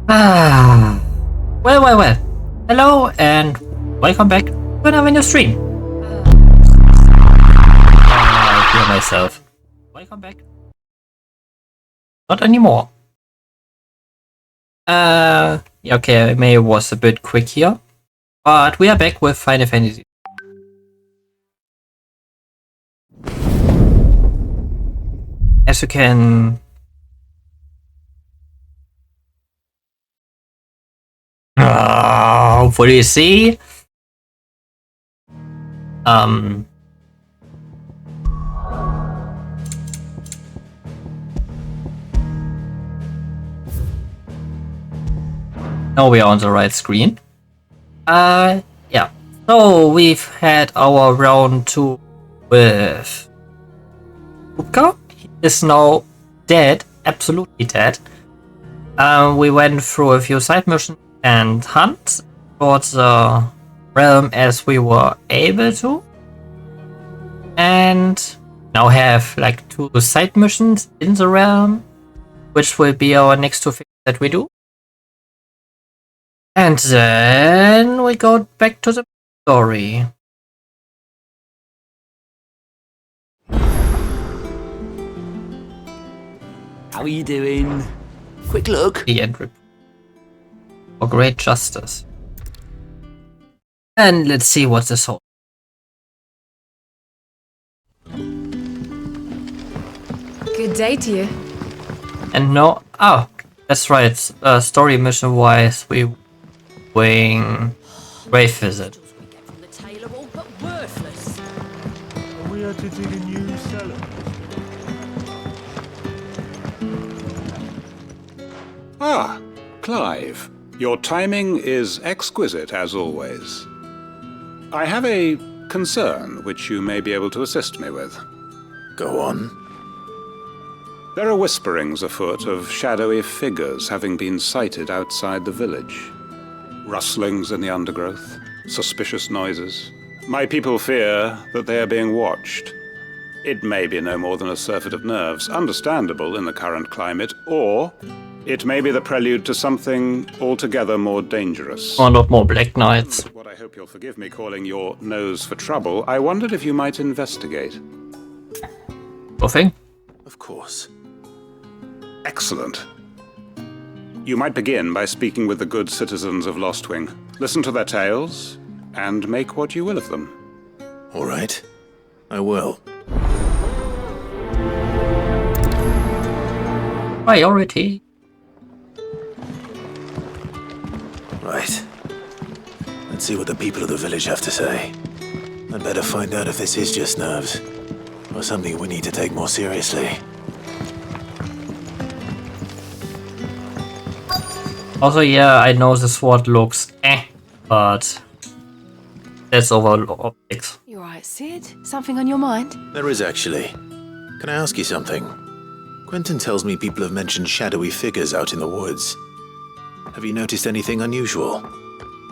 Ah, well. Hello and welcome back to another new stream. I hear myself. Welcome back. Not anymore. Yeah, okay, maybe it was a bit quick here, but we are back with Final Fantasy. As you can hopefully see, now we are on the right screen. Yeah. So we've had our round 2 with Kupka. He is now dead, absolutely dead. We went through a few side missions and hunts towards the realm as we were able to. And now have like 2 side missions in the realm, which will be our next 2 things that we do. And then we go back to the story. How are you doing? Quick look. The end report. For great justice. And let's see what this holds. Good day to you. And no, oh, that's right. Story mission wise, we wing grave visit. We had to dig a new cellar. Ah, Clive. Your timing is exquisite as always. I have a concern which you may be able to assist me with. Go on. There are whisperings afoot of shadowy figures having been sighted outside the village. Rustlings in the undergrowth, suspicious noises. My people fear that they are being watched. It may be no more than a surfeit of nerves, understandable in the current climate, or it may be the prelude to something altogether more dangerous. Or not more Black Knights. What I hope you'll forgive me calling your nose for trouble, I wondered if you might investigate. Nothing? Of course. Excellent. You might begin by speaking with the good citizens of Lostwing. Listen to their tales, and make what you will of them. All right. I will. Priority. Right. Let's see what the people of the village have to say. I'd better find out if this is just nerves, or something we need to take more seriously. Also, yeah, I know the sword looks but that's over optics. You alright, Sid? Something on your mind? There is actually. Can I ask you something? Quentin tells me people have mentioned shadowy figures out in the woods. Have you noticed anything unusual?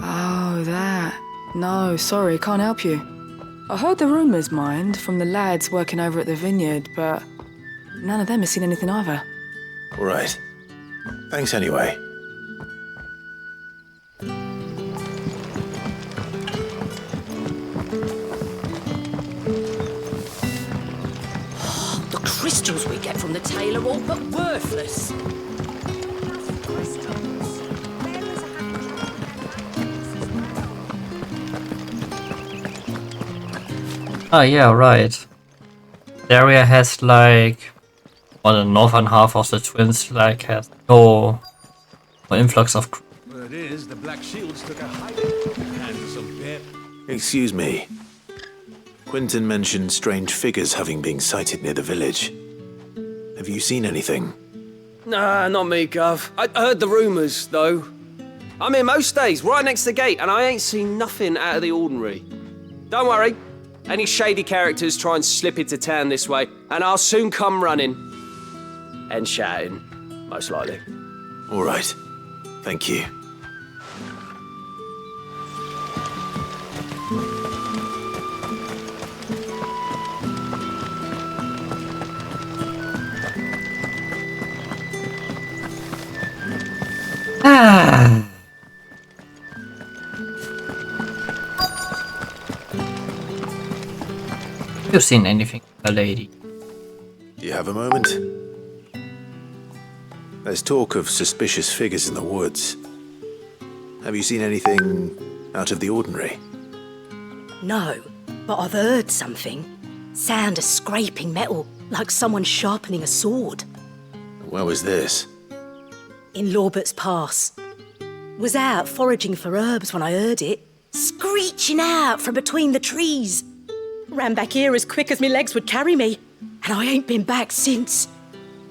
Oh, that. No, sorry, can't help you. I heard the rumours, mind, from the lads working over at the vineyard, but none of them has seen anything either. All right. Thanks anyway. The crystals we get from the tail are all but worthless. Ah, yeah, right. The area has like, well, the northern half of the twins like has no influx of. Well, it is. The Black Shields took a hiding and some bit. Excuse me. Quentin mentioned strange figures having been sighted near the village. Have you seen anything? Nah, not me, Gov. I heard the rumours, though. I'm here most days, right next to the gate, and I ain't seen nothing out of the ordinary. Don't worry. Any shady characters try and slip into town this way, and I'll soon come running. And shouting, most likely. All right. Thank you. Ah. You seen anything, the lady? Do you have a moment? There's talk of suspicious figures in the woods. Have you seen anything out of the ordinary? No, but I've heard something. Sound of scraping metal, like someone sharpening a sword. Where was this? In Lorbert's Pass. Was out foraging for herbs when I heard it, screeching out from between the trees. Ran back here as quick as my legs would carry me, and I ain't been back since.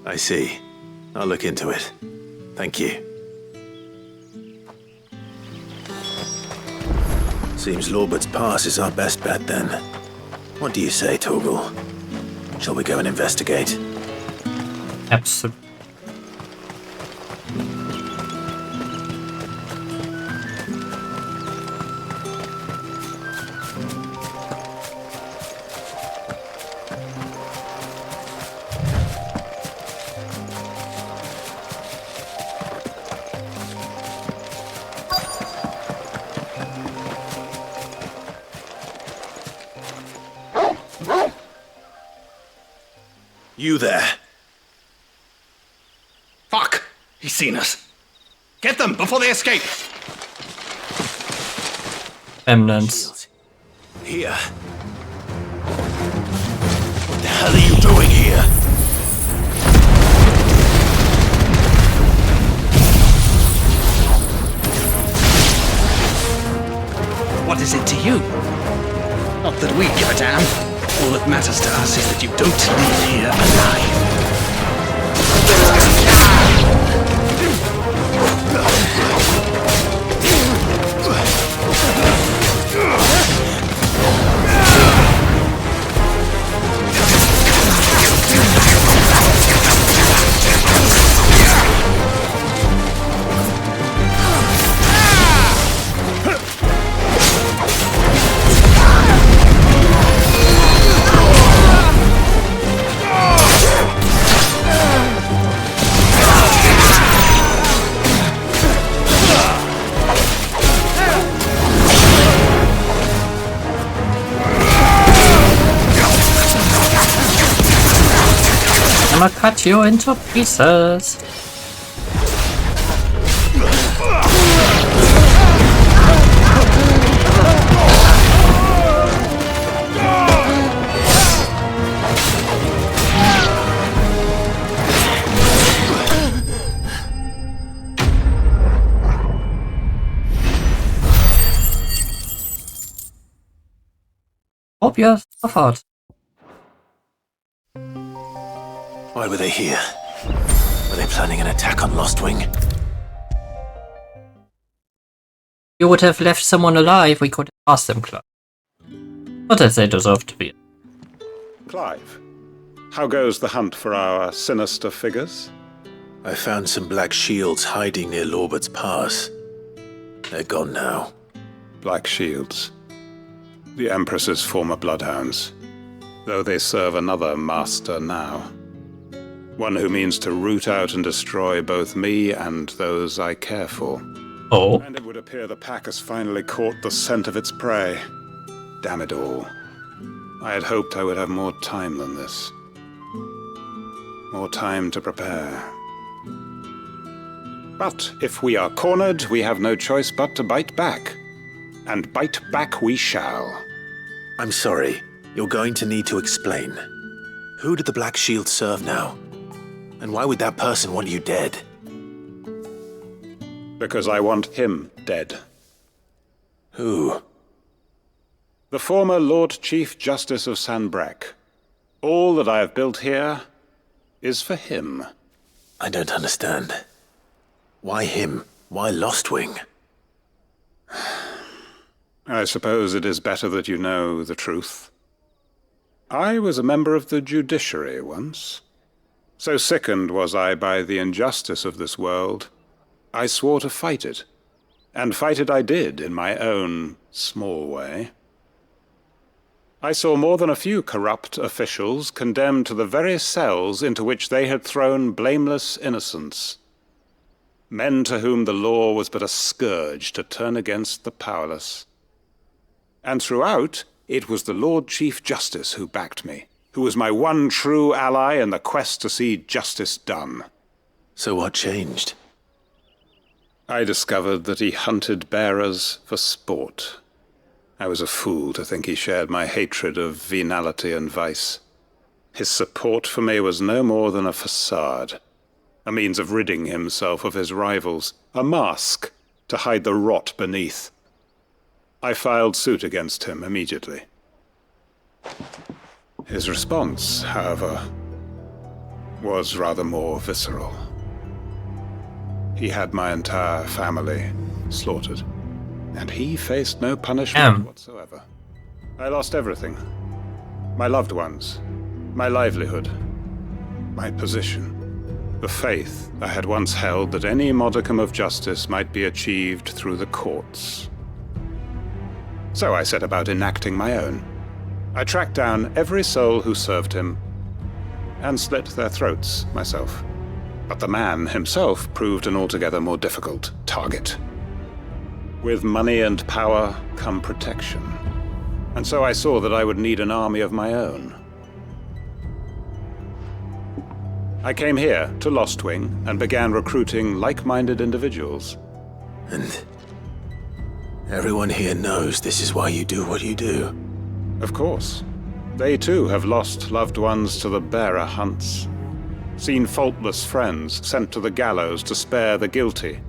I see. I'll look into it. Thank you. Seems Lorbert's Pass is our best bet then. What do you say, Torgal? Shall we go and investigate? Absolutely. You there? Fuck! He's seen us. Get them before they escape! Remnants. Here. What the hell are you doing here? What is it to you? Not that we give a damn. All that matters to us is that you don't leave here alive. I'm gonna cut you into pieces. Hope you're suffered. Why were they here? Were they planning an attack on Lostwing? You would have left someone alive, we could have asked them, Clive. Not as they deserve to be. Clive, how goes the hunt for our sinister figures? I found some black shields hiding near Lorbert's Pass. They're gone now. Black Shields. The Empress's former bloodhounds. Though they serve another master now. One who means to root out and destroy both me and those I care for. Oh? And it would appear the pack has finally caught the scent of its prey. Damn it all. I had hoped I would have more time than this. More time to prepare. But if we are cornered, we have no choice but to bite back. And bite back we shall. I'm sorry. You're going to need to explain. Who did the Black Shield serve now? And why would that person want you dead? Because I want him dead. Who? The former Lord Chief Justice of Sanbreque. All that I have built here is for him. I don't understand. Why him? Why Lostwing? I suppose it is better that you know the truth. I was a member of the judiciary once. So sickened was I by the injustice of this world, I swore to fight it. And fight it I did in my own small way. I saw more than a few corrupt officials condemned to the very cells into which they had thrown blameless innocents. men to whom the law was but a scourge to turn against the powerless. And throughout, it was the Lord Chief Justice who backed me, who was my one true ally in the quest to see justice done. So what changed? I discovered that he hunted bearers for sport. I was a fool to think he shared my hatred of venality and vice. His support for me was no more than a facade, a means of ridding himself of his rivals, a mask to hide the rot beneath. I filed suit against him immediately. His response, however, was rather more visceral. He had my entire family slaughtered, and he faced no punishment whatsoever. I lost everything. My loved ones, my livelihood, my position, the faith I had once held that any modicum of justice might be achieved through the courts. So I set about enacting my own. I tracked down every soul who served him, and slit their throats myself. But the man himself proved an altogether more difficult target. With money and power come protection, and so I saw that I would need an army of my own. I came here to Lostwing and began recruiting like-minded individuals. And everyone here knows this is why you do what you do. Of course. They too have lost loved ones to the bearer hunts. Seen faultless friends sent to the gallows to spare the guilty.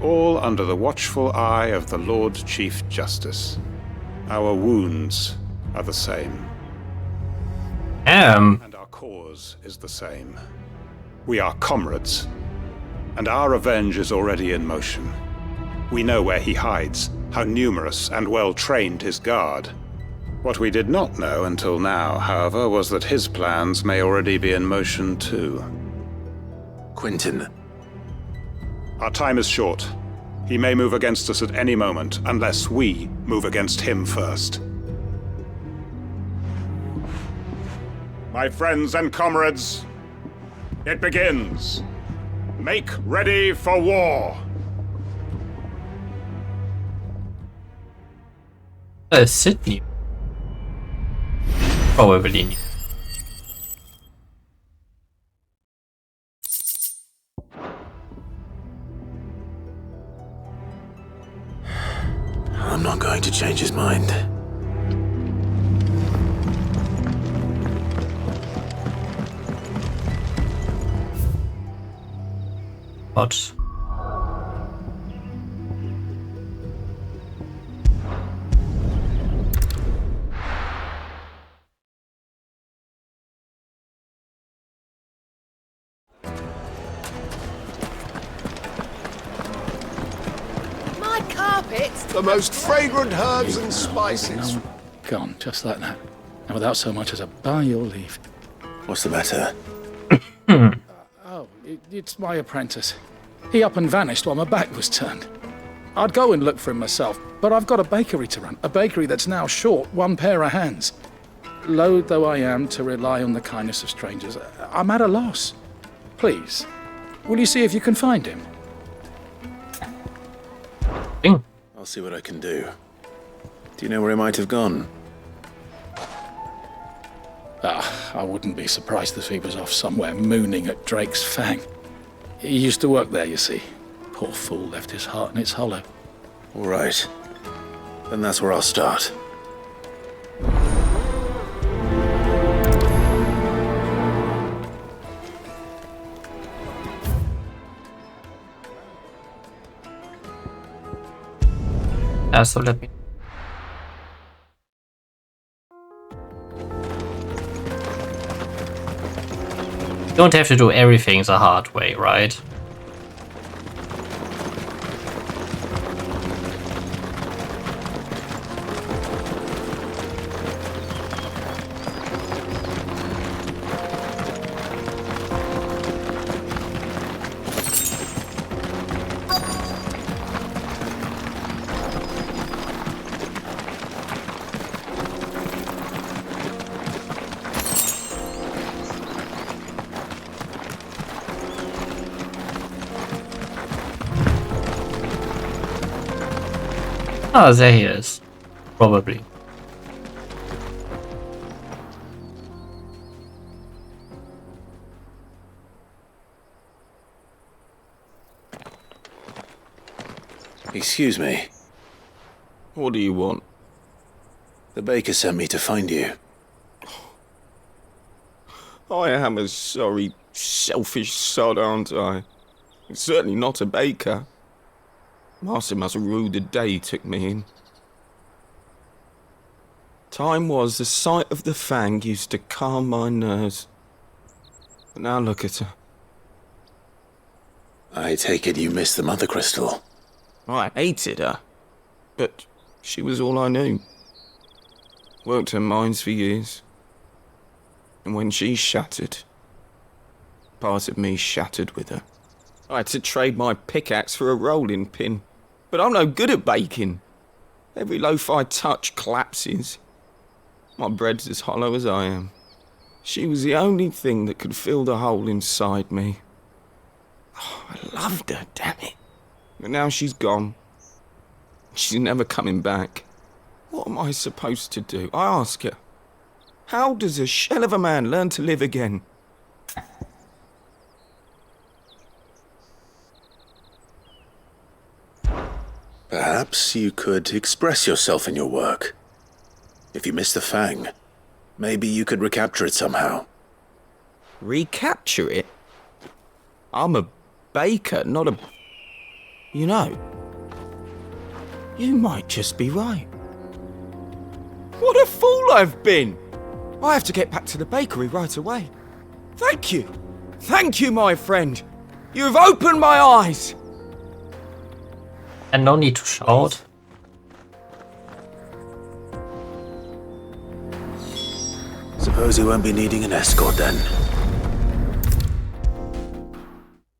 All under the watchful eye of the Lord Chief Justice. Our wounds are the same. And our cause is the same. We are comrades, and our revenge is already in motion. We know where he hides, how numerous and well-trained his guard. What we did not know until now, however, was that his plans may already be in motion too. Quentin. Our time is short. He may move against us at any moment, unless we move against him first. My friends and comrades, it begins. Make ready for war. Sydney. Probably. I'm not going to change his mind. What? The most fragrant herbs and spices. No, gone, just like that. And without so much as a by your leave. What's the matter? It's my apprentice. He up and vanished while my back was turned. I'd go and look for him myself, but I've got a bakery to run. A bakery that's now short one pair of hands. Loath though I am to rely on the kindness of strangers, I'm at a loss. Please, will you see if you can find him? I'll see what I can do. Do you know where he might have gone? I wouldn't be surprised if he was off somewhere mooning at Drake's Fang. He used to work there, you see. Poor fool left his heart in its hollow. All right. Then that's where I'll start. So let me. You don't have to do everything the hard way, right? Ah, there he is. Probably. Excuse me. What do you want? The baker sent me to find you. I am a sorry, selfish sod, aren't I? Certainly not a baker. Master must have ruled the day he took me in. Time was the sight of the fang used to calm my nerves. But now look at her. I take it you missed the mother crystal. I hated her, but she was all I knew. Worked her mines for years. And when she shattered, part of me shattered with her. I had to trade my pickaxe for a rolling pin, but I'm no good at baking. Every loaf I touch collapses. My bread's as hollow as I am. She was the only thing that could fill the hole inside me. Oh, I loved her, damn it. But now she's gone. She's never coming back. What am I supposed to do? I ask her. How does a shell of a man learn to live again? Perhaps you could express yourself in your work. If you missed the fang, maybe you could recapture it somehow. Recapture it? I'm a baker, not a... You know, you might just be right. What a fool I've been! I have to get back to the bakery right away. Thank you! Thank you, my friend! You've opened my eyes! And no need to shout. Suppose you won't be needing an escort then.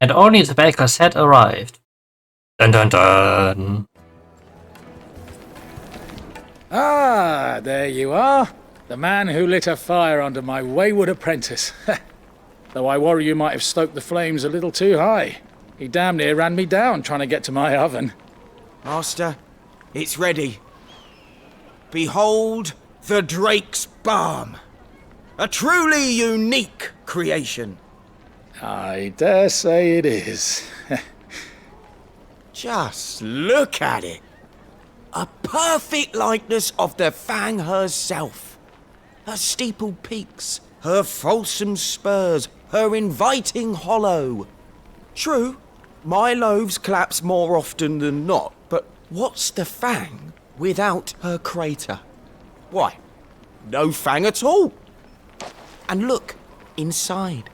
And only the bakers had arrived. Dun dun dun. Ah, there you are. The man who lit a fire under my wayward apprentice. Though I worry you might have stoked the flames a little too high. He damn near ran me down trying to get to my oven. Master, it's ready. Behold the Drake's Balm. A truly unique creation. I dare say it is. Just look at it. A perfect likeness of the Fang herself. Her steepled peaks, her fulsome spurs, her inviting hollow. True, my loaves collapse more often than not, but what's the Fang without her crater? Why, no Fang at all. And look, inside.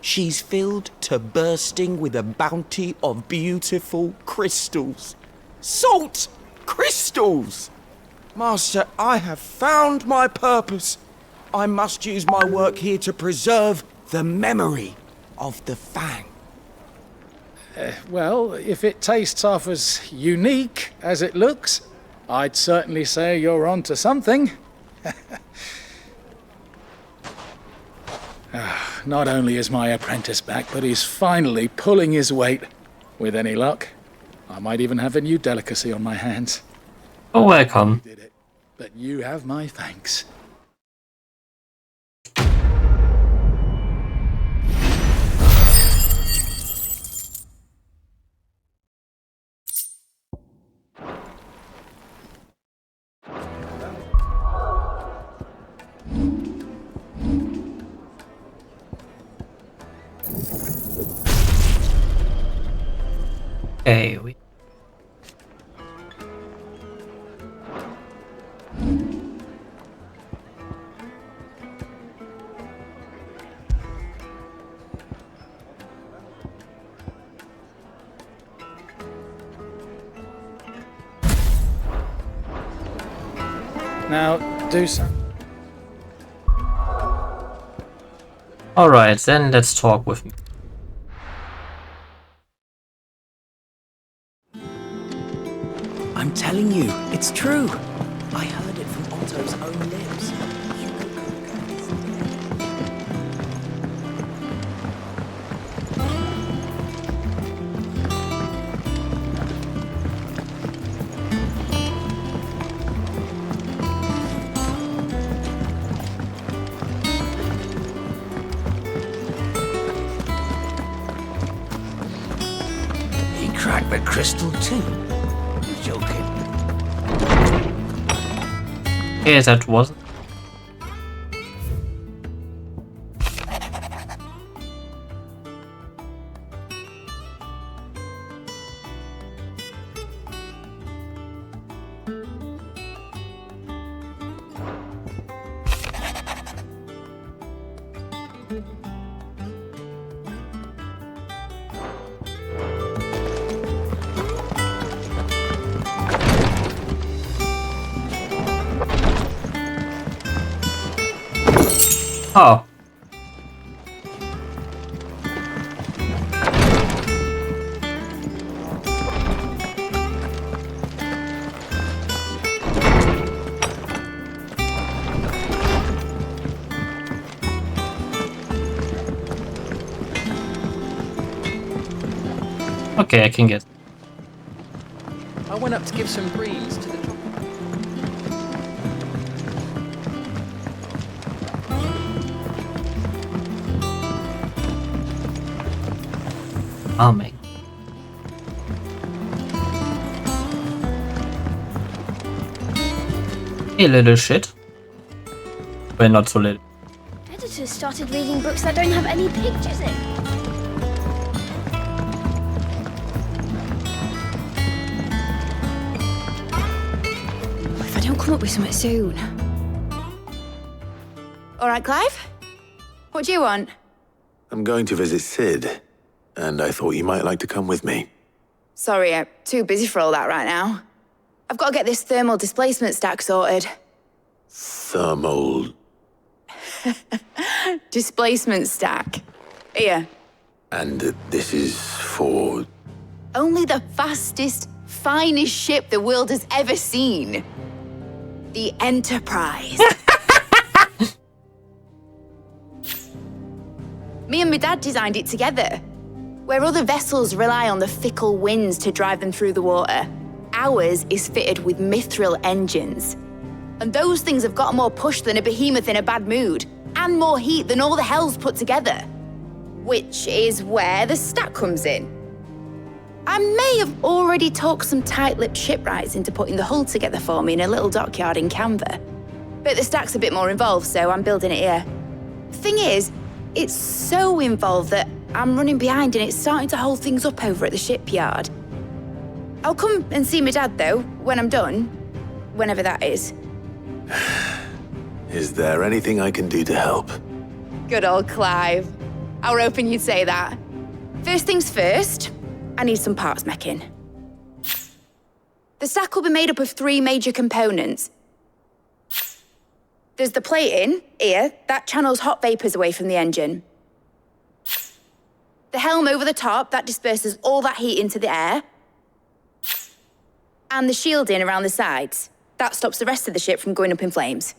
She's filled to bursting with a bounty of beautiful crystals. Salt crystals! Master, I have found my purpose. I must use my work here to preserve the memory of the Fang. Well, if it tastes half as unique as it looks, I'd certainly say you're onto something. Not only is my apprentice back, but he's finally pulling his weight. With any luck, I might even have a new delicacy on my hands. Oh, welcome. Did it, but you have my thanks. Okay, Now, do some. Alright, then let's talk with me. I'm telling you, it's true. I heard it from Otto's own lips. crystal too? You're joking. Okay, that wasn't. Oh. Okay, I can get. I went up to give some greens to the... Farming. Hey, little shit. Well, not so little. Editors started reading books that don't have any pictures in. If I don't come up with something soon. All right, Clive? What do you want? I'm going to visit Sid, and I thought you might like to come with me. Sorry, I'm too busy for all that right now. I've got to get this thermal displacement stack sorted. Thermal... Displacement stack. Here. And this is for... Only the fastest, finest ship the world has ever seen. The Enterprise. Me and my dad designed it together. Where other vessels rely on the fickle winds to drive them through the water, ours is fitted with mithril engines. And those things have got more push than a behemoth in a bad mood, and more heat than all the hells put together. Which is where the stack comes in. I may have already talked some tight-lipped shipwrights into putting the hull together for me in a little dockyard in Canva. But the stack's a bit more involved, so I'm building it here. Thing is, it's so involved that I'm running behind and it's starting to hold things up over at the shipyard. I'll come and see my dad, though, when I'm done. Whenever that is. Is there anything I can do to help? Good old Clive. I were hoping you'd say that. First things first, I need some parts meching. The stack will be made up of 3 major components. There's the plating, here, that channels hot vapors away from the engine. The helm over the top, that disperses all that heat into the air. And the shielding around the sides. That stops the rest of the ship from going up in flames.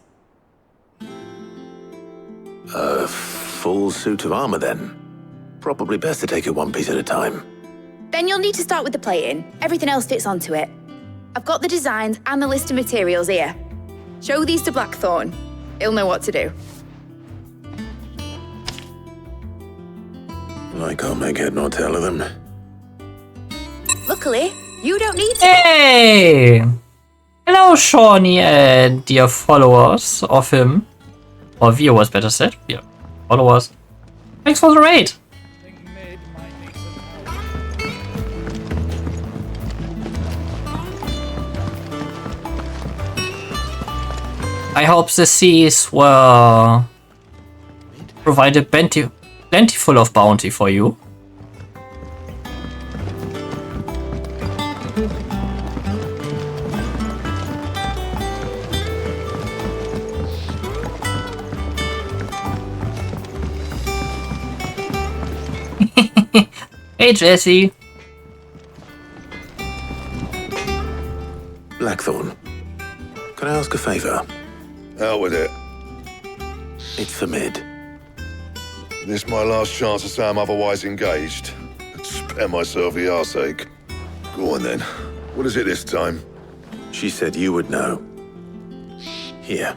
A full suit of armor, then? Probably best to take it one piece at a time. Then you'll need to start with the plating. Everything else fits onto it. I've got the designs and the list of materials here. Show these to Blackthorn. He'll know what to do. I can't make head nor tail of them. Luckily, you don't need to. Hey! Hello, Shawnee and dear followers of him. Or viewers, better said. Yeah, followers. Thanks for the raid. I hope the seas were provided plentiful of bounty for you. Hey, Jesse. Blackthorn, can I ask a favor? Out with it. It's for Mid. This my last chance to say I'm otherwise engaged. I'd spare myself the arseache. Go on then. What is it this time? She said you would know. Here.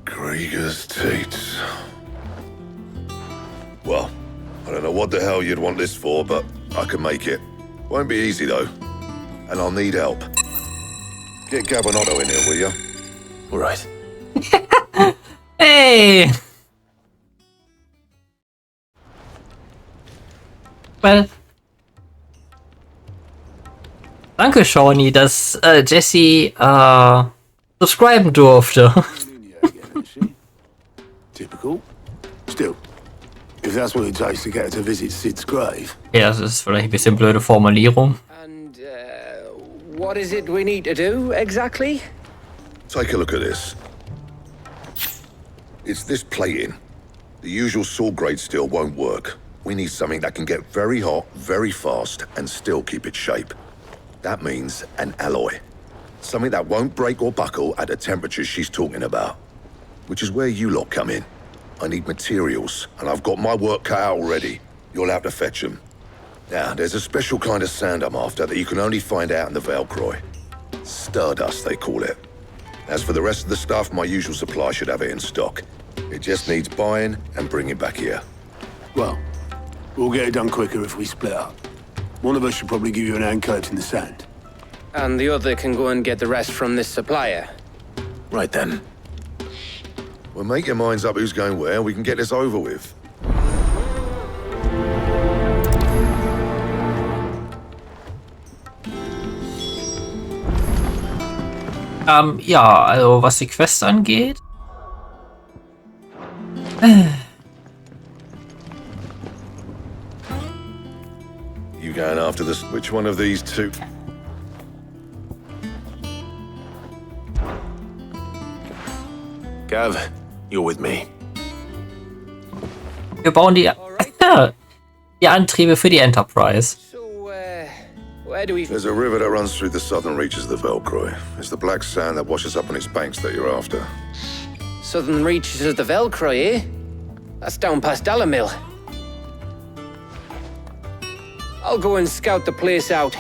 Krieger's teats. I don't know what the hell you'd want this for, but I can make it. Won't be easy, though. And I'll need help. Get Gab and Otto in here, will ya? All right. Hey! Well. Danke, Shawnee, dass Jesse subscriben durfte. Typical. Still, if that's what it takes to get her to visit Sid's grave. Ja, das ist vielleicht ein bisschen blöde Formulierung. And what is it we need to do exactly? Take a look at this. It's this plating. The usual sword grade steel won't work. We need something that can get very hot, very fast, and still keep its shape. That means an alloy. Something that won't break or buckle at the temperatures she's talking about. Which is where you lot come in. I need materials, and I've got my work cut out already. You'll have to fetch them. Now, there's a special kind of sand I'm after that you can only find out in the Velcroy. Stardust, they call it. As for the rest of the stuff, my usual supply should have it in stock. It just needs buying and bringing back here. Well, we'll get it done quicker if we split up. One of us should probably give you an hand coat in the sand. And the other can go and get the rest from this supplier. Right then. Well, make your minds up who's going where, and we can get this over with. Ja, also was die Quest angeht. You going after this? Which one of these two? Gav, you're with me. Wir bauen die Antriebe für die Enterprise. So, where do we... There's a river that runs through the southern reaches of the Velcroy. It's the black sand that washes up on its banks that you're after. Southern reaches of the Velcroy, eh? That's down past Dalamil. I'll go and scout the place out.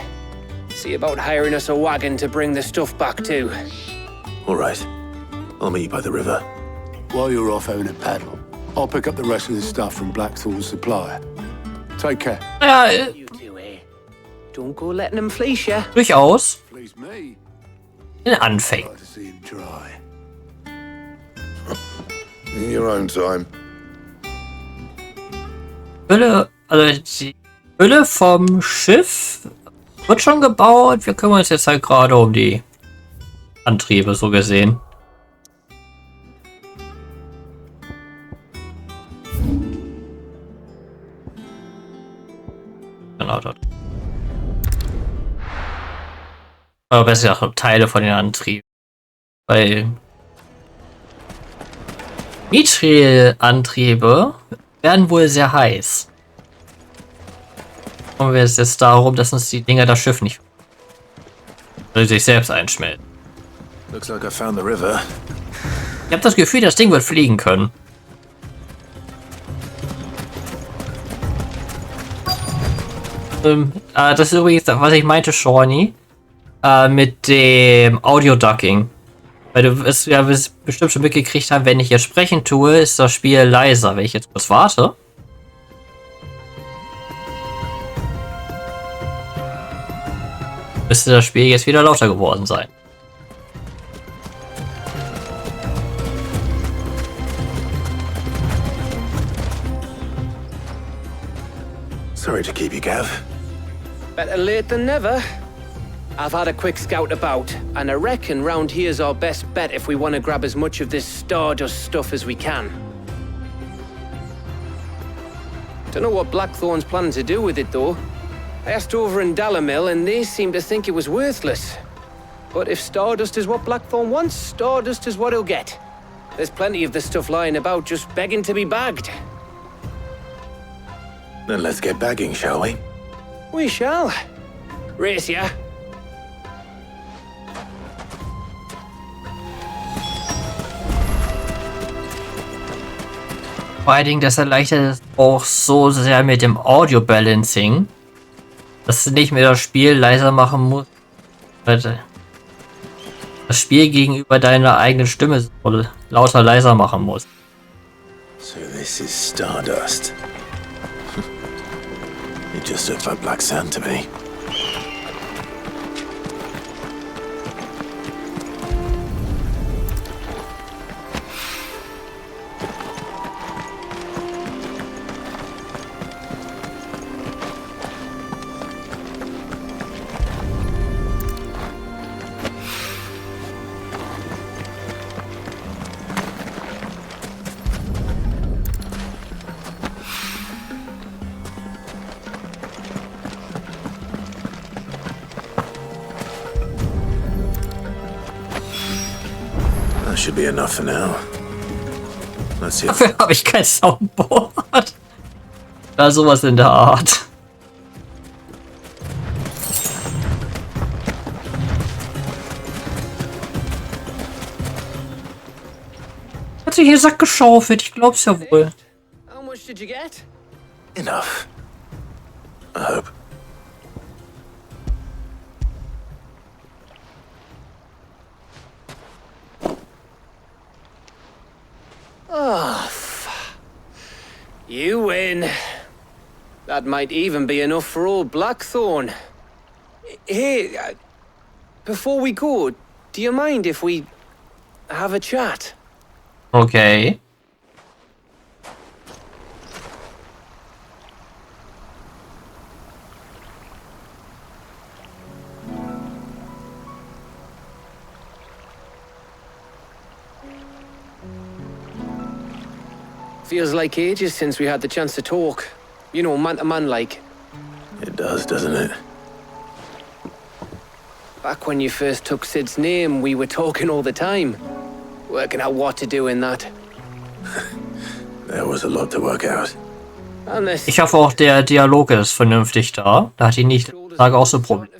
See about hiring us a wagon to bring the stuff back to. All right. I'll meet you by the river. While you're off having a paddle, I'll pick up the rest of the stuff from Blackthorn's supplier. Take care. Ja, You two, eh? Don't go letting them fleece ya. durchaus. Please me. In den Anfängen. Like to see him try. In your own time. Hülle, also die Hülle vom Schiff wird schon gebaut. Wir kümmern uns jetzt halt gerade um die Antriebe, so gesehen. Genau dort. Aber besser gesagt, Teile von den Antrieben. Weil Mithril-Antriebe werden wohl sehr heiß. Und wir es jetzt darum, dass uns die Dinger das Schiff nicht sich selbst einschmelzen. Looks like I found the river. Ich habe das Gefühl, das Ding wird fliegen können. Das ist übrigens, was ich meinte, Shawnee, mit dem Audio-Ducking. Weil du es ja bestimmt schon mitgekriegt haben, wenn ich jetzt sprechen tue, ist das Spiel leiser. Wenn ich jetzt kurz warte. Müsste das Spiel jetzt wieder lauter geworden sein. Sorry to keep you, Gav. Better late than never. I've had a quick scout about, and I reckon round here's our best bet if we want to grab as much of this Stardust stuff as we can. Don't know what Blackthorn's planning to do with it, though. I asked over in Dalamil, and they seem to think it was worthless. But if Stardust is what Blackthorn wants, Stardust is what he'll get. There's plenty of this stuff lying about, just begging to be bagged. Then let's get bagging, shall we? We shall. Race ya. Vor allen Dingen, das erleichtert es auch so sehr mit dem Audio-Balancing, dass du nicht mehr das Spiel leiser machen musst. Das Spiel gegenüber deiner eigenen Stimme so lauter leiser machen musst. So this is Stardust. It just looks like black sand to me. Should be enough for now. Let's see. Dafür habe ich kein Soundboard. Oder sowas in der Art. Hat sich hier Sack geschaufelt, ich glaub's ja wohl. How much did you get? Enough. I hope. Oh, you win. That might even be enough for old Blackthorn. Hey, before we go, do you mind if we have a chat? Okay. Feels like ages since we had the chance to talk. You know, man to man like. It does, doesn't it? Back when you first took Sid's name, we were talking all the time. Working out what to do in that. There was a lot to work out. Ich hoffe auch, der Dialog ist vernünftig da. Da hat ihn nicht Tage auch so Probleme.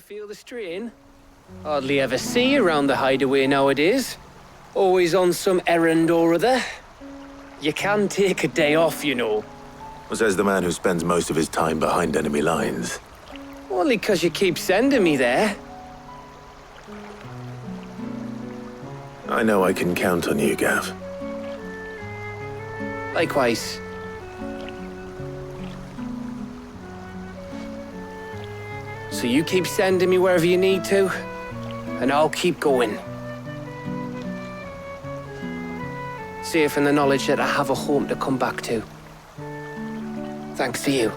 Hardly ever see you around the hideaway nowadays. Always on some errand or other. You can take a day off, you know. Says the man who spends most of his time behind enemy lines. Only 'cause you keep sending me there. I know I can count on you, Gav. Likewise. So you keep sending me wherever you need to, and I'll keep going. Safe in the knowledge that I have a home to come back to. Thanks to you.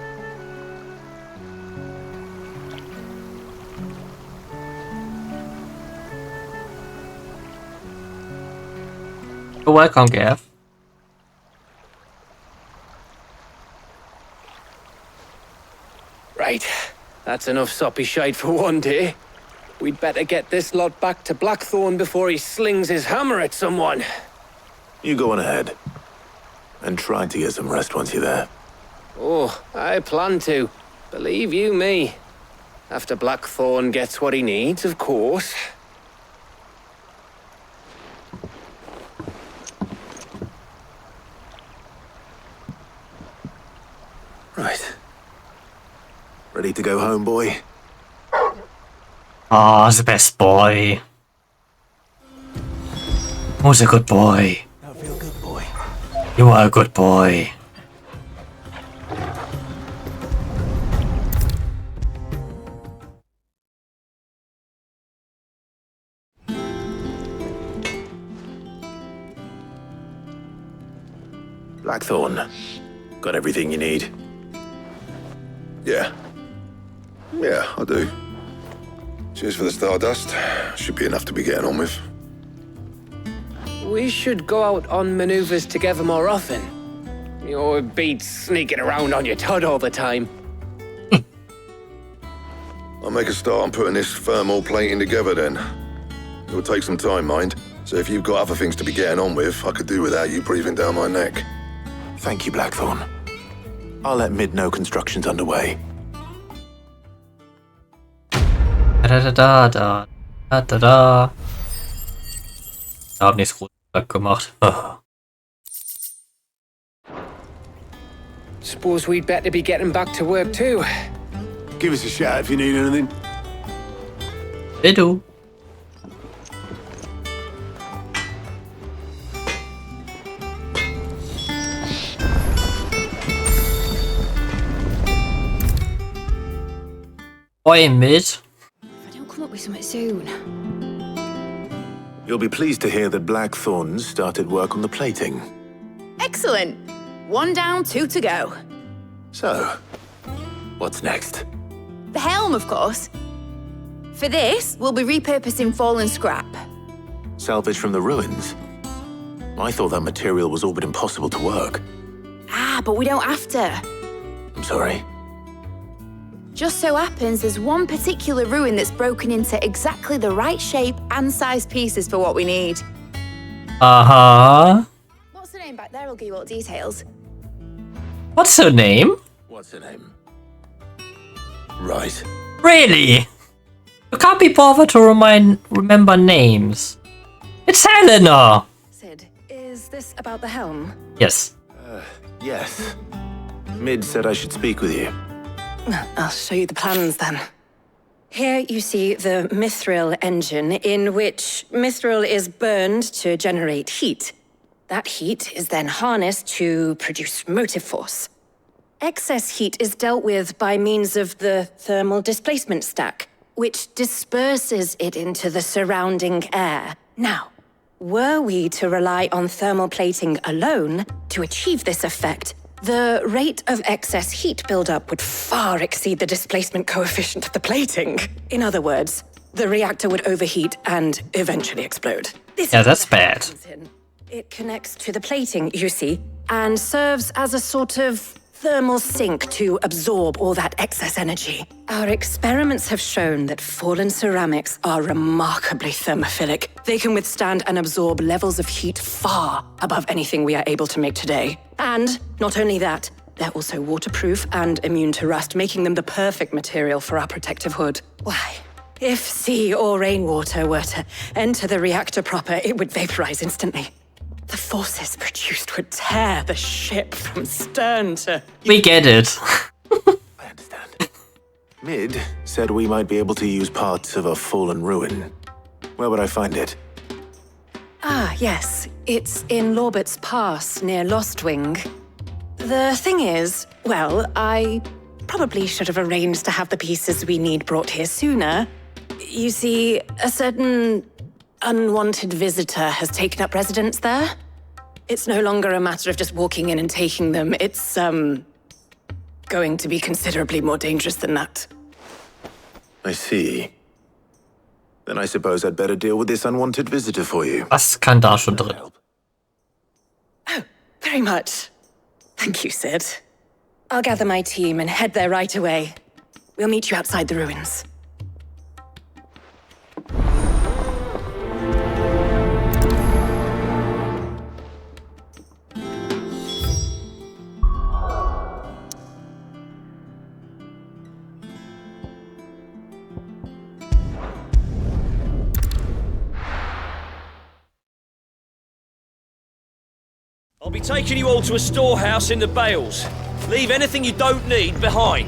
You're welcome, Gav. Right, that's enough soppy shite for one day. We'd better get this lot back to Blackthorn before he slings his hammer at someone. You go on ahead. And try to get some rest once you're there. Oh, I plan to. Believe you me. After Blackthorn gets what he needs, of course. Right. Ready to go home, boy? Ah, the best boy. Who's a good boy? I feel good, boy. You are a good boy. Blackthorn. Got everything you need? Yeah. Yeah, I do. Cheers for the Stardust. Should be enough to be getting on with. We should go out on maneuvers together more often. You'll beat sneaking around on your Todd all the time. I'll make a start on putting this thermal plating together then. It'll take some time, mind. So if you've got other things to be getting on with, I could do without you breathing down my neck. Thank you, Blackthorn. I'll let Mid know construction's underway. Da. Haben nichts groß gemacht. Suppose we'd better be getting back to work too. Give us a shout if you need anything. Hey du. Oi, Mid. If I don't come up with something soon. You'll be pleased to hear that Blackthorn's started work on the plating. Excellent. 1 down, 2 to go. So, what's next? The helm, of course. For this, we'll be repurposing fallen scrap. Salvage from the ruins? I thought that material was all but impossible to work. Ah, but we don't have to. I'm sorry. Just so happens there's one particular ruin that's broken into exactly the right shape and size pieces for what we need. Uh-huh. What's the name back there? I'll give you all the details. What's her name? What's her name? Right. Really? You can't be bothered to remember names. It's Helena! Sid, is this about the helm? Yes. Yes. Mid said I should speak with you. I'll show you the plans then. Here you see the mithril engine, in which mithril is burned to generate heat. That heat is then harnessed to produce motive force. Excess heat is dealt with by means of the thermal displacement stack, which disperses it into the surrounding air. Now, were we to rely on thermal plating alone to achieve this effect, the rate of excess heat buildup would far exceed the displacement coefficient of the plating. In other words, the reactor would overheat and eventually explode. Yeah, that's bad. It connects to the plating, you see, and serves as a sort of thermal sink to absorb all that excess energy. Our experiments have shown that fallen ceramics are remarkably thermophilic. They can withstand and absorb levels of heat far above anything we are able to make today. And not only that, they're also waterproof and immune to rust, making them the perfect material for our protective hood. Why? If sea or rainwater were to enter the reactor proper, it would vaporize instantly. The forces produced would tear the ship from stern to... We get it. I understand. Mid said we might be able to use parts of a fallen ruin. Where would I find it? Ah, yes. It's in Lorbert's Pass, near Lostwing. The thing is, well, I probably should have arranged to have the pieces we need brought here sooner. You see, a certain unwanted visitor has taken up residence there. It's no longer a matter of just walking in and taking them. It's, going to be considerably more dangerous than that. I see. Then I suppose I'd better deal with this unwanted visitor for you. Was kann da schon drin? Oh, very much. Thank you, Sid. I'll gather my team and head there right away. We'll meet you outside the ruins. I'll be taking you all to a storehouse in the Bales. Leave anything you don't need behind.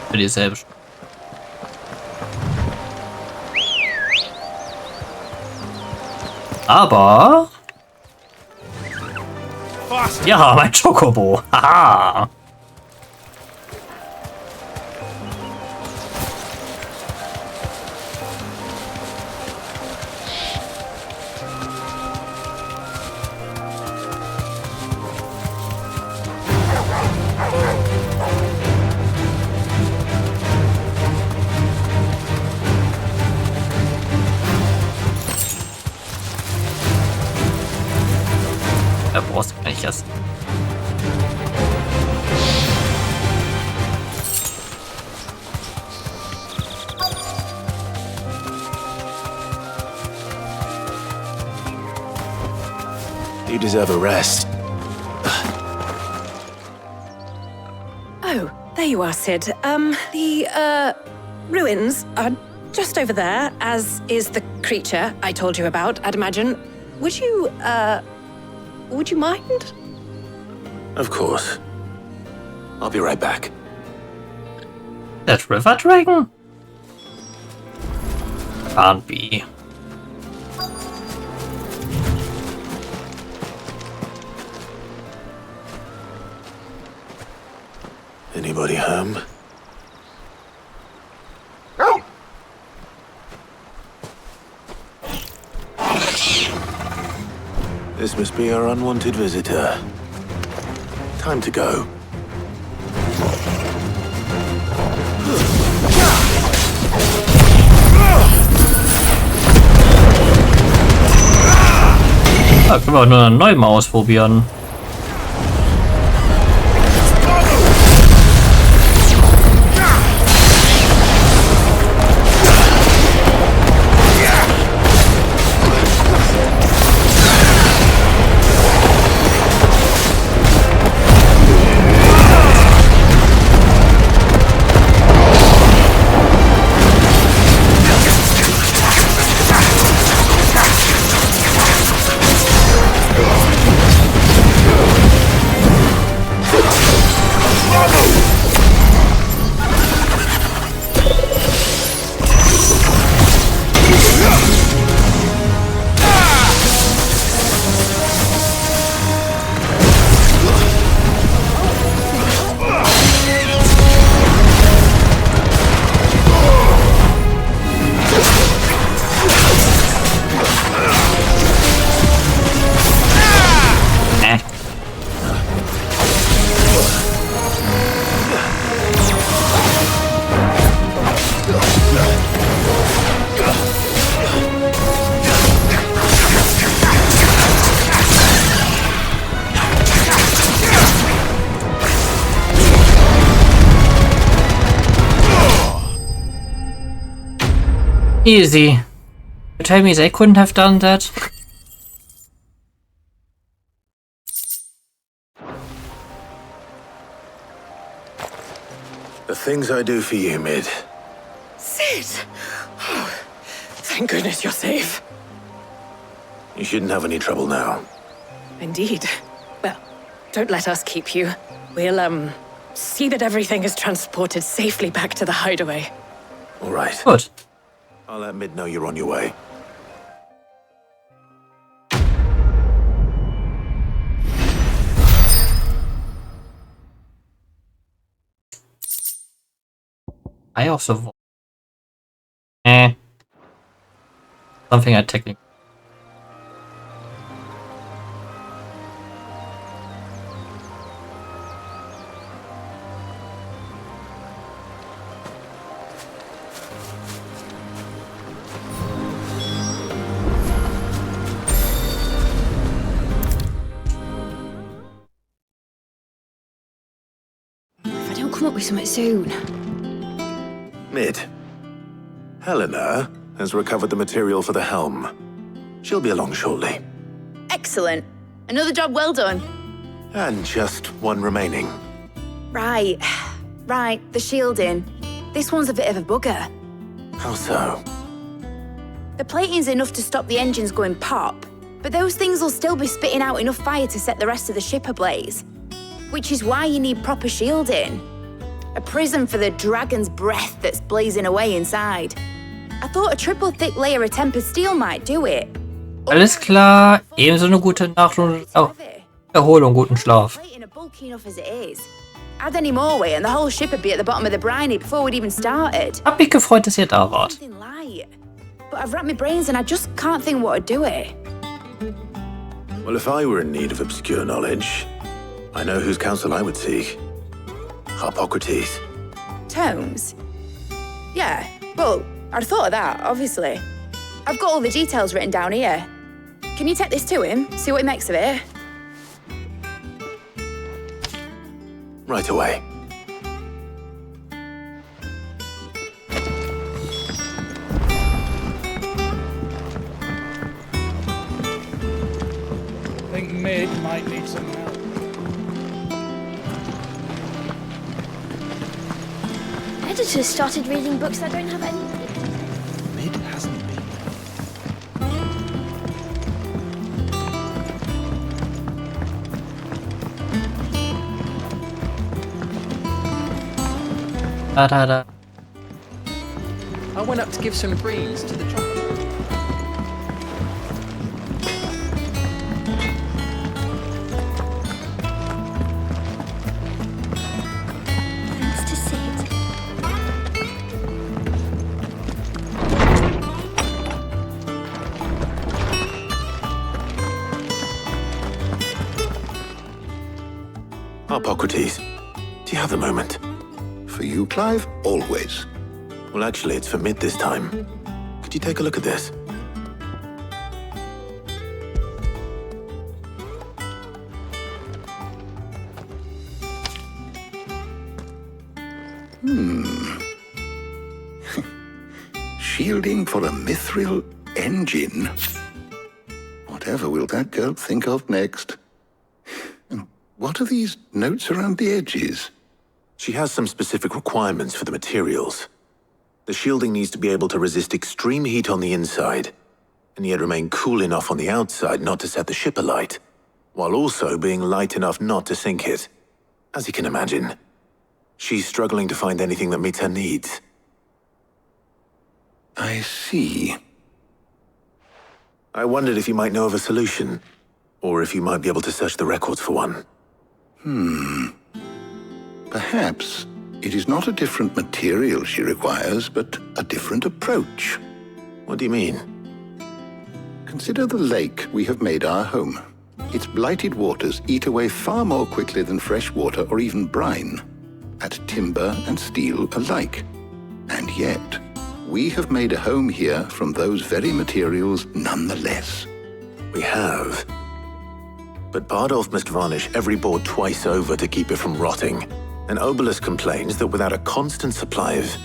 Für die selbst. Aber... Ja, mein Chocobo. Haha. Da brauchst du eigentlich erst. You deserve a rest. Oh, there you are, Sid. The ruins are just over there, as is the creature I told you about, I'd imagine. Would you mind? Of course. I'll be right back. That river dragon? Can't be. Anybody home? This must be our unwanted visitor. Time to go. Ja, können wir auch nur neu mal ausprobieren. Easy. You tell me they couldn't have done that? The things I do for you, Mid. Sid! Oh, thank goodness you're safe. You shouldn't have any trouble now. Indeed. Well, don't let us keep you. We'll, see that everything is transported safely back to the hideaway. All right. Good. I'll let Mid know you're on your way. I also something I technically If I don't come up with something soon. Mid. Helena has recovered the material for the helm. She'll be along shortly. Excellent. Another job well done. And just one remaining. Right. Right, the shielding. This one's a bit of a bugger. How so? The plating's enough to stop the engines going pop, but those things will still be spitting out enough fire to set the rest of the ship ablaze. Which is why you need proper shielding. A prison for the dragon's breath that's blazing away inside. I thought a triple thick layer of tempered steel might do it. Alles klar, ebenso eine gute Nacht und Erholung, guten Schlaf. Plating are bulky enough as it is. Add any more weight and the whole ship would be at the bottom of the briny before we'd even started. Hab mich gefreut, dass ihr da wart. Something light. But I've wrapped my brains and I just can't think what to do it. Well, if I were in need of obscure knowledge, I know whose counsel I would seek. Harpocrates. Tomes? Yeah, well, I'd thought of that, obviously. I've got all the details written down here. Can you take this to him, see what he makes of it? Right away. I think Mid might need some help. Editors started reading books that don't have any. Mid hasn't been. Da-da-da. I went up to give some greens to the chocolate. Thanks to sit. Hippocrates, do you have a moment? For you, Clive, always. Well, actually, it's for mid this time. Could you take a look at this? Shielding for a mithril engine. Whatever will that girl think of next? And what are these notes around the edges? She has some specific requirements for the materials. The shielding needs to be able to resist extreme heat on the inside, and yet remain cool enough on the outside not to set the ship alight, while also being light enough not to sink it. As you can imagine, she's struggling to find anything that meets her needs. I see. I wondered if you might know of a solution, or if you might be able to search the records for one. Perhaps it is not a different material she requires, but a different approach. What do you mean? Consider the lake we have made our home. Its blighted waters eat away far more quickly than fresh water or even brine, at timber and steel alike. And yet, we have made a home here from those very materials nonetheless. We have. But Bardolph must varnish every board twice over to keep it from rotting. And Obelus complains that without a constant supply of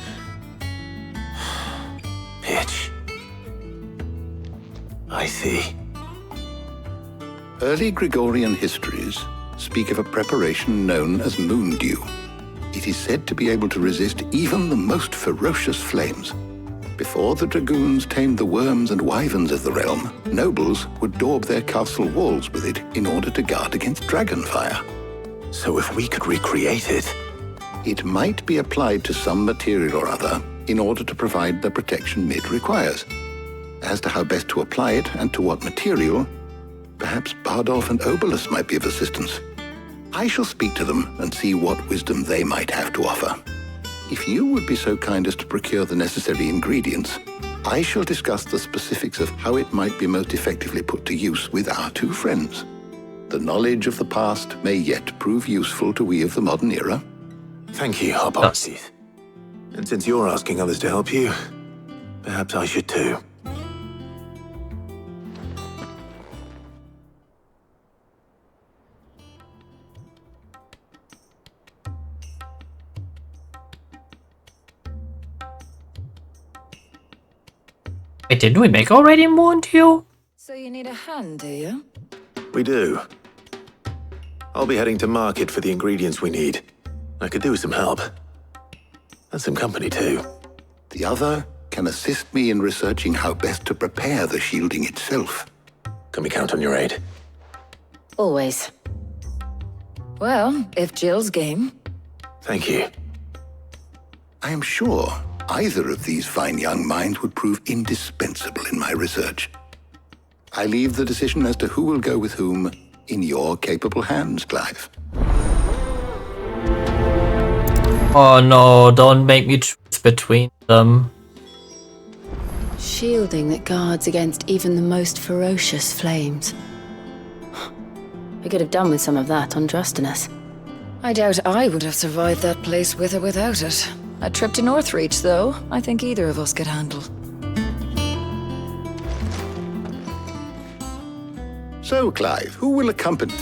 pitch. I see. Early Gregorian histories speak of a preparation known as moon dew. It is said to be able to resist even the most ferocious flames. Before the dragoons tamed the worms and wyverns of the realm, nobles would daub their castle walls with it in order to guard against dragonfire. So if we could recreate it... It might be applied to some material or other in order to provide the protection Mid requires. As to how best to apply it and to what material, perhaps Bardolph and Obelus might be of assistance. I shall speak to them and see what wisdom they might have to offer. If you would be so kind as to procure the necessary ingredients, I shall discuss the specifics of how it might be most effectively put to use with our two friends. The knowledge of the past may yet prove useful to we of the modern era. Thank you, Hippocrates. And since you're asking others to help you, perhaps I should too. Wait, didn't we make already Moon Dew? So you need a hand, do you? We do. I'll be heading to market for the ingredients we need. I could do with some help. And some company too. The other can assist me in researching how best to prepare the shielding itself. Can we count on your aid? Always. Well, if Jill's game. Thank you. I am sure either of these fine young minds would prove indispensable in my research. I leave the decision as to who will go with whom in your capable hands, Clive. Oh no, don't make me choose between them. Shielding that guards against even the most ferocious flames. I could have done with some of that on Drustinus. I doubt I would have survived that place with or without it. A trip to Northreach, though, I think either of us could handle. So, Clive, who will accompany?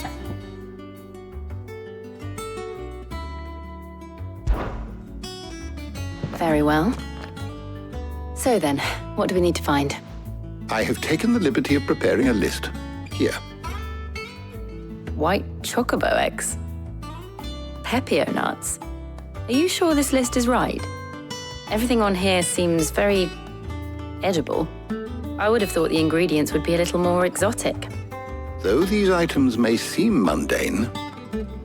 Very well. So then, what do we need to find? I have taken the liberty of preparing a list. Here. White chocobo eggs. Pepio nuts. Are you sure this list is right? Everything on here seems very edible. I would have thought the ingredients would be a little more exotic. Though these items may seem mundane,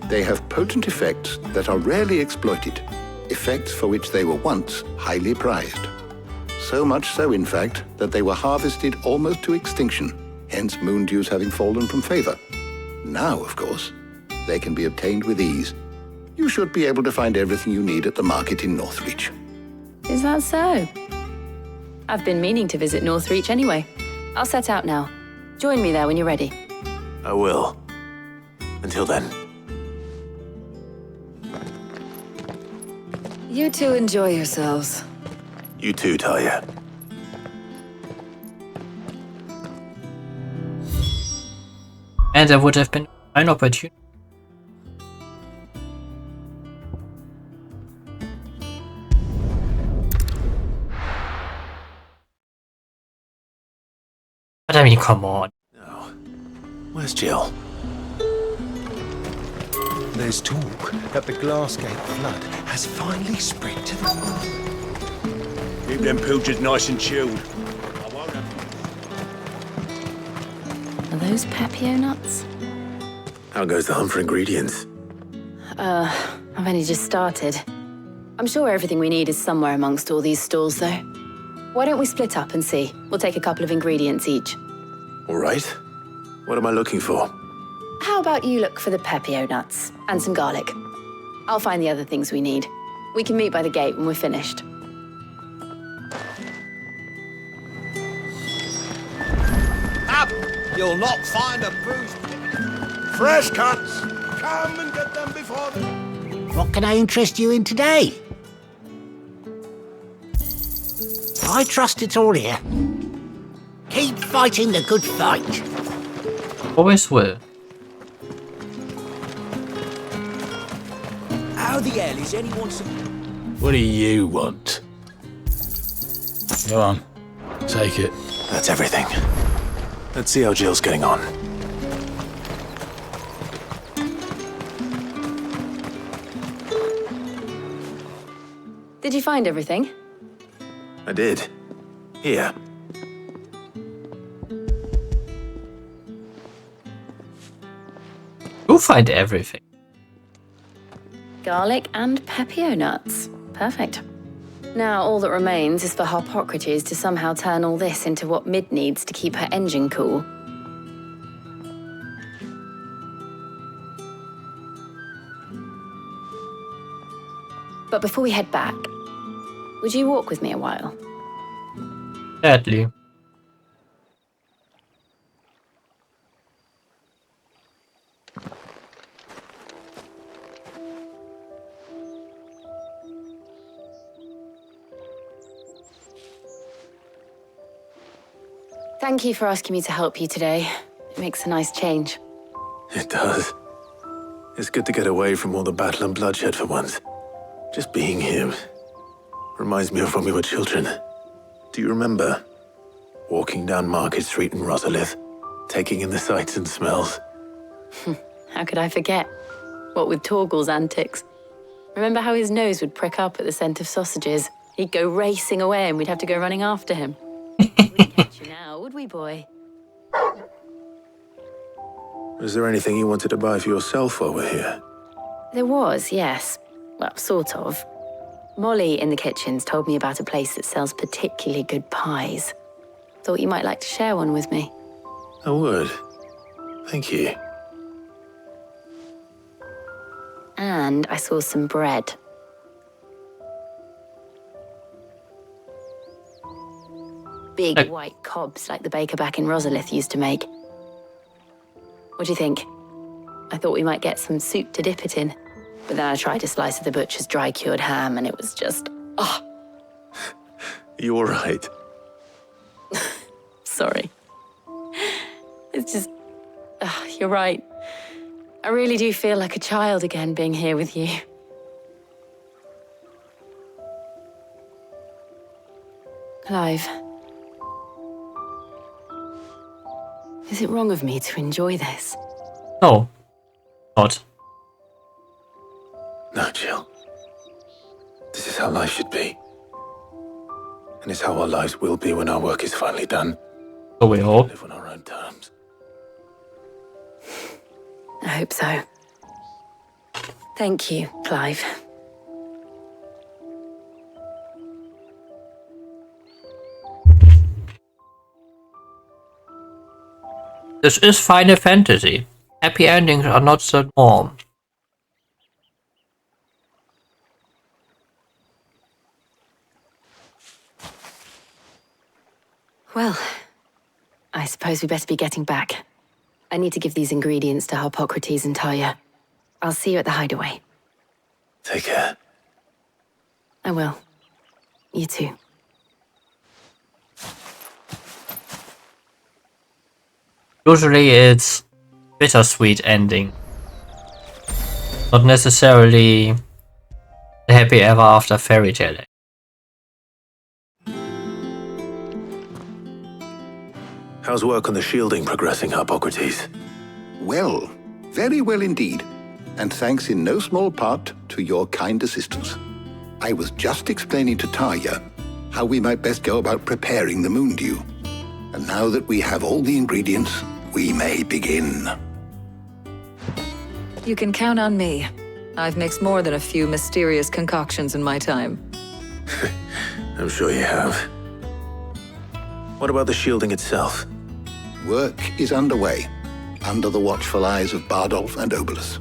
they have potent effects that are rarely exploited. effects for which they were once highly prized. So much so, in fact, that they were harvested almost to extinction, hence moon dews having fallen from favor. Now, of course, they can be obtained with ease. You should be able to find everything you need at the market in Northreach. Is that so? I've been meaning to visit Northreach anyway. I'll set out now. Join me there when you're ready. I will. Until then. You two enjoy yourselves. You too, Talia. And there would have been an opportunity. But I mean, come on. Where's Jill? There's talk that the Glassgate flood has finally spread to the world. Keep them pilchers nice and chilled. Are those Pepio nuts? How goes the hunt for ingredients? I've only just started. I'm sure everything we need is somewhere amongst all these stalls, though. Why don't we split up and see? We'll take a couple of ingredients each. All right. What am I looking for? How about you look for the Pepio nuts and some garlic? I'll find the other things we need. We can meet by the gate when we're finished. Up! You'll not find a bruised... Fresh cuts! Come and get them before the... What can I interest you in today? I trust it's all here. Keep fighting the good fight. Always will. How the hell is anyone... What do you want? Go on. Take it. That's everything. Let's see how Jill's getting on. Did you find everything? I did. Here. You'll find everything. Garlic and Pepio nuts. Perfect. Now all that remains is for Harpocrates to somehow turn all this into what Mid needs to keep her engine cool. But before we head back, would you walk with me a while? Sadly. Thank you for asking me to help you today. It makes a nice change. It does. It's good to get away from all the battle and bloodshed for once. Just being here reminds me of when we were children. Do you remember? Walking down Market Street in Rosalith, taking in the sights and smells. How could I forget? What with Torgal's antics. Remember how his nose would prick up at the scent of sausages? He'd go racing away and we'd have to go running after him. We wouldn't catch you now, would we, boy? Was there anything you wanted to buy for yourself while we're here? There was, yes. Well, sort of. Molly in the kitchens told me about a place that sells particularly good pies. Thought you might like to share one with me. I would. Thank you. And I saw some bread. Big white cobs like the baker back in Rosalith used to make. What do you think? I thought we might get some soup to dip it in. But then I tried a slice of the butcher's dry-cured ham and it was just... oh. You all right? Sorry. It's just... you're right. I really do feel like a child again being here with you. Clive. Is it wrong of me to enjoy this? No. Not. No, Jill. This is how life should be. And it's how our lives will be when our work is finally done. So we hope. Live on our own terms. I hope so. Thank you, Clive. This is Final Fantasy. Happy endings are not the norm. Well, I suppose we better be getting back. I need to give these ingredients to Harpocrates and Talia. I'll see you at the hideaway. Take care. I will. You too. Usually it's bittersweet ending. Not necessarily the happy ever after fairy tale. How's work on the shielding progressing, Harpocrates? Well, very well indeed. And thanks in no small part to your kind assistance. I was just explaining to Talia how we might best go about preparing the moon dew. And now that we have all the ingredients, we may begin. You can count on me. I've mixed more than a few mysterious concoctions in my time. I'm sure you have. What about the shielding itself? Work is underway, under the watchful eyes of Bardolph and Obolus.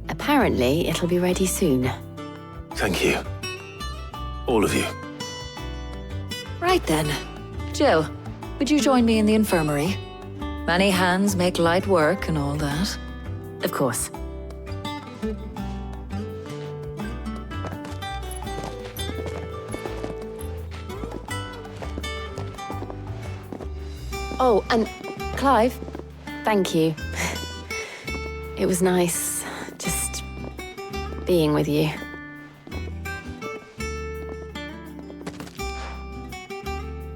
Apparently, it'll be ready soon. Thank you. All of you. Right then. Jill, would you join me in the infirmary? Many hands make light work and all that. Of course. Oh, and Clive, thank you. It was nice just being with you.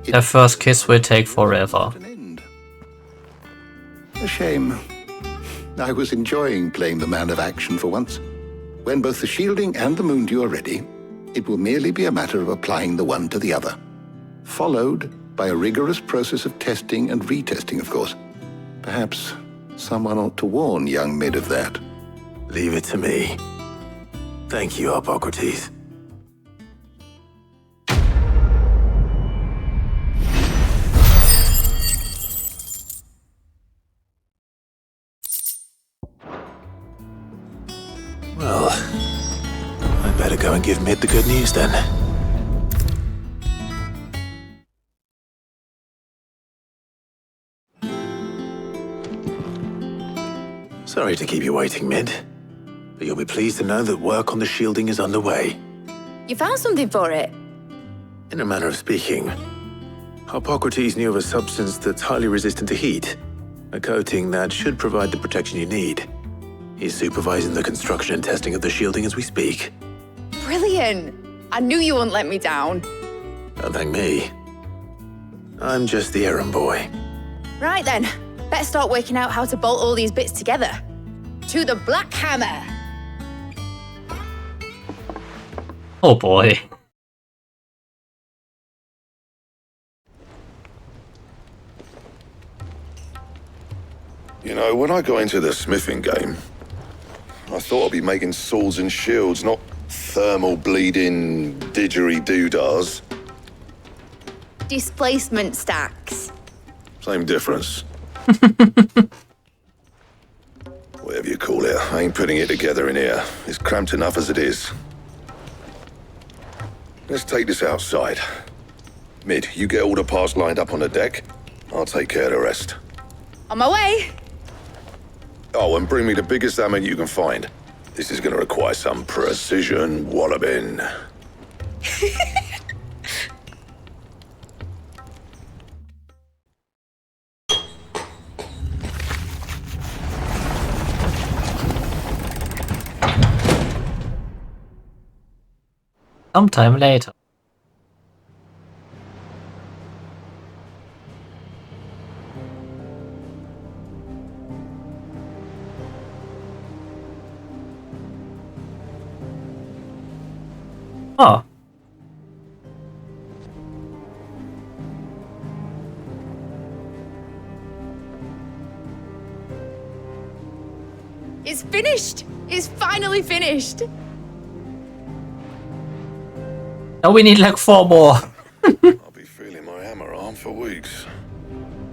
Their first kiss will take forever. A shame. I was enjoying playing the man of action for once. When both the shielding and the moon dew are ready, it will merely be a matter of applying the one to the other. Followed by a rigorous process of testing and retesting, of course. Perhaps someone ought to warn young Mid of that. Leave it to me. Thank you, Harpocrates. Well, I better go and give Mid the good news then. Sorry to keep you waiting, Mid, but you'll be pleased to know that work on the shielding is underway. You found something for it? In a manner of speaking, Harpocrates knew of a substance that's highly resistant to heat, a coating that should provide the protection you need. He's supervising the construction and testing of the shielding as we speak. Brilliant! I knew you wouldn't let me down. Don't thank me. I'm just the errand boy. Right then, better start working out how to bolt all these bits together. To the Black Hammer! Oh boy. You know, when I got into the smithing game, I thought I'd be making swords and shields, not thermal bleeding didgeridoo-dahs. Displacement stacks. Same difference. Whatever you call it, I ain't putting it together in here. It's cramped enough as it is. Let's take this outside. Mid, you get all the parts lined up on the deck. I'll take care of the rest. On my way! Oh, and bring me the biggest hammer you can find. This is gonna require some precision walloping. Sometime later. Oh. It's finished! It's finally finished! Now we need like 4 more. I'll be feeling my hammer arm for weeks.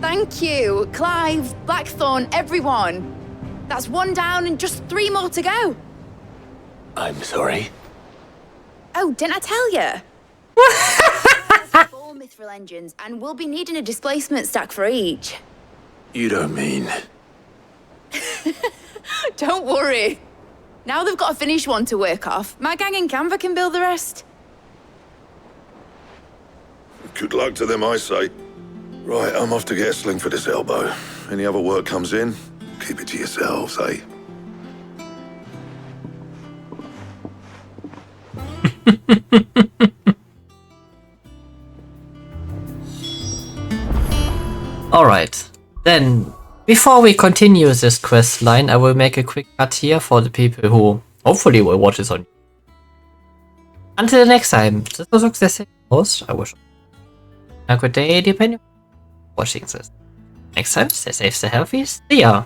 Thank you, Clive, Blackthorn, everyone. That's 1 down and just 3 more to go. I'm sorry. Oh, didn't I tell you? 4 mithril engines, and we'll be needing a displacement stack for each. You don't mean... Don't worry. Now they've got a finished one to work off. My gang in Canva can build the rest. Good luck to them, I say. Right, I'm off to get a sling for this elbow. Any other work comes in, keep it to yourselves, eh? Alright, then before we continue this quest line, I will make a quick cut here for the people who hopefully will watch this on. Until next time, this was Nox Destin host. I wish you a good day depending on watching this. Next time, stay safe, stay healthy, see ya,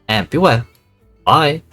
and be well. Bye.